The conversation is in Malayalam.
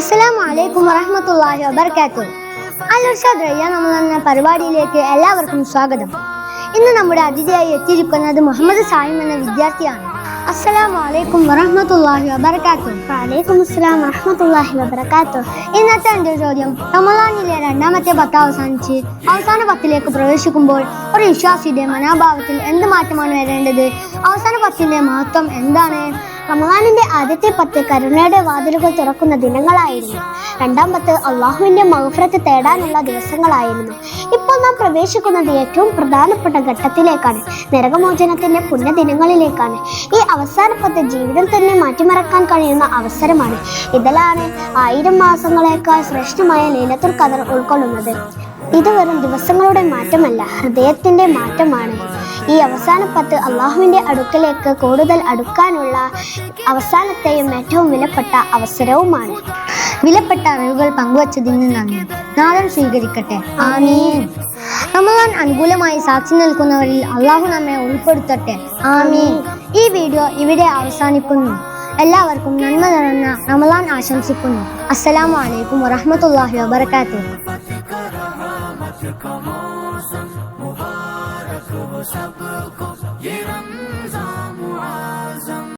അസ്സലാമു അലൈക്കും വറഹ്മത്തുള്ളാഹി വബറകാതുഹു. അൽ ഇർഷാദ് റയ്യാൻ നമ്മൾ എന്ന പരിപാടിയിലേക്ക് എല്ലാവർക്കും സ്വാഗതം. ഇന്ന് നമ്മുടെ അതിഥിയായി എത്തിയിരിക്കുന്നത് മുഹമ്മദ് സാഹിം എന്ന വിദ്യാർത്ഥിയാണ്. അസ്സലാമു അലൈക്കും വറഹ്മത്തുള്ളാഹി വബറകാതുഹു. വഅലൈക്കും അസ്സലാം വറഹ്മത്തുള്ളാഹി വബറകാതുഹു. ഇന്നത്തെ എൻ്റെ ചോദ്യം, റമളാനിലെ രണ്ടാമത്തെ പത്ത് അവസാനിച്ച് അവസാന പത്തിലേക്ക് പ്രവേശിക്കുമ്പോൾ ഒരു വിശ്വാസിയുടെ മനോഭാവത്തിൽ എന്ത് മാറ്റമാണ് വരേണ്ടത്? അവസാന പത്തിന്റെ മഹത്വം എന്താണ്? റമളാനിന്റെ ആദ്യത്തെ 10 കരുണയുടെ വാതിലുകൾ തുറക്കുന്ന ദിനങ്ങളായിരുന്നു. രണ്ടാം 10 അള്ളാഹുവിന്റെ മഗ്ഫിറത്ത് തേടാനുള്ള ദിവസങ്ങളായിരുന്നു. ഇപ്പോൾ നാം പ്രവേശിക്കുന്നത് ഏറ്റവും പ്രധാനപ്പെട്ട ഘട്ടത്തിലേക്കാണ്, നരകമോചനത്തിന്റെ പുണ്യദിനങ്ങളിലേക്കാണ്. ഈ അവസാന 10 ജീവിതം തന്നെ മാറ്റിമറക്കാൻ കഴിയുന്ന അവസരമാണ്. ഇതിലാണ് 1000 മാസങ്ങളേക്കാൾ ശ്രേഷ്ഠമായ ലൈലത്തുൽ ഖദർ ഉൾക്കൊള്ളുന്നത്. ഇത് വെറും ദിവസങ്ങളുടെ മാറ്റമല്ല, ഹൃദയത്തിന്റെ മാറ്റമാണ്. ഈ അവസാന 10 അള്ളാഹുവിന്റെ അടുക്കലേക്ക് കൂടുതൽ അടുക്കാനുള്ള അവസാനത്തെയും ഏറ്റവും വിലപ്പെട്ട അവസരവുമാണ്. വിലപ്പെട്ട അറിവുകൾ പങ്കുവച്ചതിന് നന്ദി. നാഥൻ സ്വീകരിക്കട്ടെ. ആമീൻ. റമളാൻ അനുകൂലമായി സാക്ഷി നിൽക്കുന്നവരിൽ അള്ളാഹു നമ്മെ ഉൾപ്പെടുത്തട്ടെ. ആമീൻ. ഈ വീഡിയോ ഇവിടെ അവസാനിക്കുന്നു. എല്ലാവർക്കും നന്മ നിറഞ്ഞ റമളാൻ ആശംസിക്കുന്നു. അസ്സലാമു അലൈക്കും വറഹ്മത്തുള്ളാഹി വബറകാതുഹു. मुबारक हो सबको ये रमज़ान मुबारक।